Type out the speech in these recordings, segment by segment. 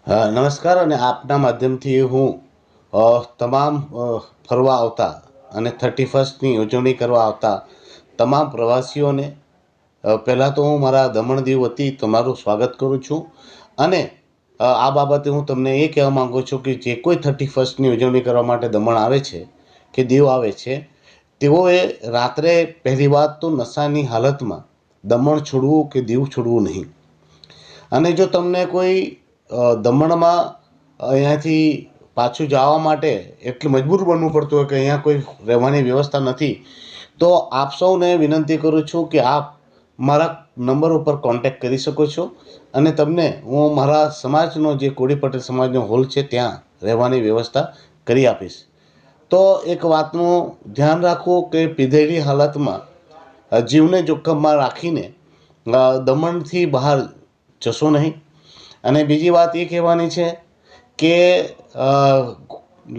નમસ્કાર અને આપના માધ્યમથી હું તમામ ફરવા આવતા અને 31ની ઉજવણી કરવા આવતા તમામ પ્રવાસીઓને પહેલાં તો હું મારા દમણ દીવ વતી તમારું સ્વાગત કરું છું અને આ બાબતે હું તમને એ કહેવા માગું છું કે જે કોઈ 31ની ઉજવણી કરવા માટે દમણ આવે છે કે દીવ આવે છે તેઓએ રાત્રે પહેલી વાત તો નશાની હાલતમાં દમણ છોડવું કે દીવ છોડવું નહીં. અને જો તમને કોઈ દમણમાં અહીંયાથી પાછું જવા માટે એટલે મજબૂર બનવું પડતું હોય કે અહીંયા કોઈ રહેવાની વ્યવસ્થા નથી, તો આપ સૌને વિનંતી કરું છું કે આપ મારા નંબર ઉપર કોન્ટેક્ટ કરી શકો છો અને તમને હું મારા સમાજનો જે કોળી પટેલ સમાજનો હોલ છે ત્યાં રહેવાની વ્યવસ્થા કરી આપીશ. તો એક વાતનું ધ્યાન રાખવું કે પીધેલી હાલતમાં જીવને જોખમમાં રાખીને દમણથી બહાર જશો નહીં. અને બીજી વાત એ કહેવાની છે કે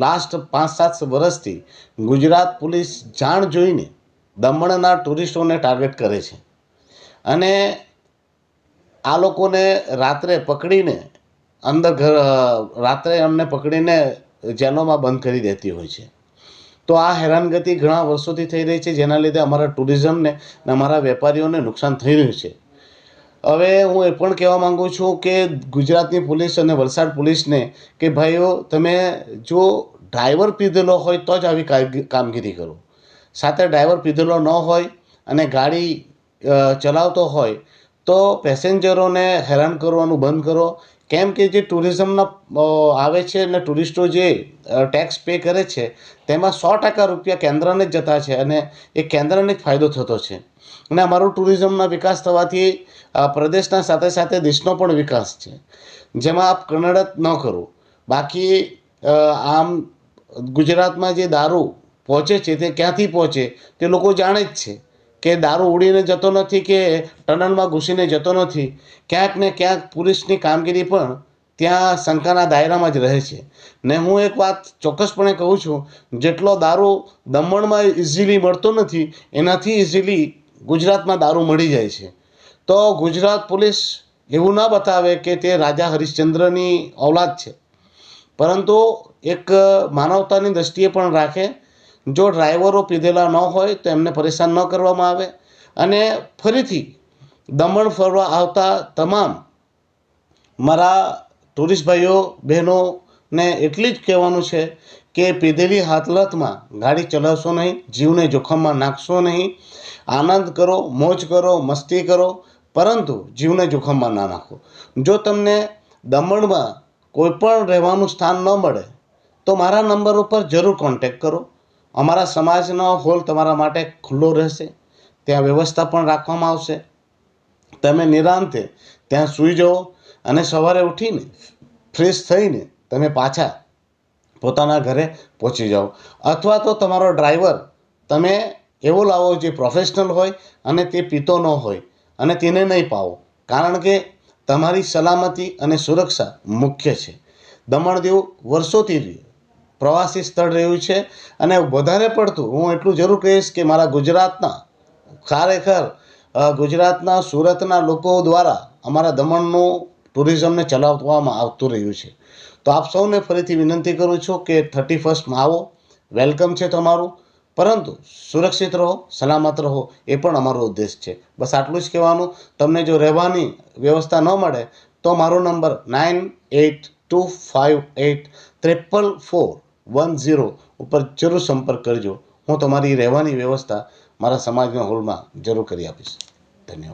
લાસ્ટ 5-7 વર્ષથી ગુજરાત પોલીસ જાણ જોઈને દમણના ટુરિસ્ટોને ટાર્ગેટ કરે છે અને આ લોકોને રાત્રે પકડીને રાત્રે અમને પકડીને જેલોમાં બંધ કરી દેતી હોય છે. તો આ હેરાનગતિ ઘણા વર્ષોથી થઈ રહી છે, જેના લીધે અમારા ટુરિઝમને અને અમારા વેપારીઓને નુકસાન થઈ રહ્યું છે. હવે હું એ પણ કહેવા માગું છું કે ગુજરાતની પોલીસ અને વલસાડ પોલીસને કે ભાઈઓ, તમે જો ડ્રાઈવર પીધેલો હોય તો જ આવી કામગીરી કરો. સાથે ડ્રાઈવર પીધેલો ન હોય અને ગાડી ચલાવતો હોય તો પેસેન્જરોને હેરાન કરવાનું બંધ કરો. કેમ કે જે ટુરિઝમના આવે છે અને ટુરિસ્ટો જે ટેક્સ પે કરે છે તેમાં 100% રૂપિયા કેન્દ્રને જ જતા છે અને એ કેન્દ્રને જ ફાયદો થતો છે. અને અમારું ટુરિઝમના વિકાસ થવાથી પ્રદેશના સાથે સાથે દેશનો પણ વિકાસ છે, જેમાં આપ કનડત ન કરો. બાકી આમ ગુજરાતમાં જે દારૂ પહોંચે છે તે ક્યાંથી પહોંચે તે લોકો જાણે જ છે કે દારૂ ઉડીને જતો નથી કે ટનલમાં ઘૂસીને જતો નથી. ક્યાંક ને ક્યાંક પોલીસની કામગીરી પણ ત્યાં શંકાના દાયરામાં જ રહે છે. ને હું એક વાત ચોક્કસપણે કહું છું, જેટલો દારૂ દમણમાં ઇઝીલી મળતો નથી એનાથી ઇઝીલી ગુજરાતમાં દારૂ મળી જાય છે. તો ગુજરાત પોલીસ એવું ના બતાવે કે તે રાજા હરિશ્ચંદ્રની ઔલાદ છે, પરંતુ એક માનવતાની દૃષ્ટિએ પણ રાખે. જો ડ્રાઈવરો પીધેલા ન હોય તો એમને પરેશાન ન કરવામાં આવે. અને ફરીથી દમણ ફરવા આવતા તમામ મારા ટુરિસ્ટ ભાઈઓ બહેનોને એટલી જ કહેવાનું છે કે પીધેલી હાલતમાં ગાડી ચલાવશો નહીં, જીવને જોખમમાં નાખશો નહીં. આનંદ કરો, મોજ કરો, મસ્તી કરો, પરંતુ જીવને જોખમમાં ના નાખો. જો તમને દમણમાં કોઈ પણ રહેવાનું સ્થાન ન મળે તો મારા નંબર ઉપર જરૂર કોન્ટેક્ટ કરો. અમારા સમાજનો હોલ તમારા માટે ખુલ્લો રહેશે, ત્યાં વ્યવસ્થા પણ રાખવામાં આવશે. તમે નિરાંતે ત્યાં સૂઈ જાઓ અને સવારે ઉઠીને ફ્રેશ થઈને તમે પાછા પોતાના ઘરે પહોંચી જાઓ. અથવા તો તમારો ડ્રાઈવર તમે એવો લાવો જે પ્રોફેશનલ હોય અને તે પીતો ન હોય અને તેને નહીં પાવો, કારણ કે તમારી સલામતી અને સુરક્ષા મુખ્ય છે. દમણ દીવ વર્ષોથી પ્રવાસી સ્થળ રહ્યું છે અને વધારે પડતું હું એટલું જરૂર કહીશ કે મારા ગુજરાતના ખરેખર ગુજરાતના સુરતના લોકો દ્વારા અમારા દમણનું ટુરિઝમને ચલાવવામાં આવતું રહ્યું છે. તો આપ સૌને ફરીથી વિનંતી કરું છું કે 31માં આવો, વેલકમ છે તમારું, પરંતુ સુરક્ષિત રહો, સલામત રહો, એ પણ અમારો ઉદ્દેશ છે. બસ આટલું જ કહેવાનું. તમને જો રહેવાની વ્યવસ્થા ન મળે તો મારો નંબર 9825844410 ઉપર જરૂર સંપર્ક કરજો. હું તમારી રહેવાની વ્યવસ્થા મારા સમાજના હોલમાં જરૂર કરી આપીશ. ધન્યવાદ.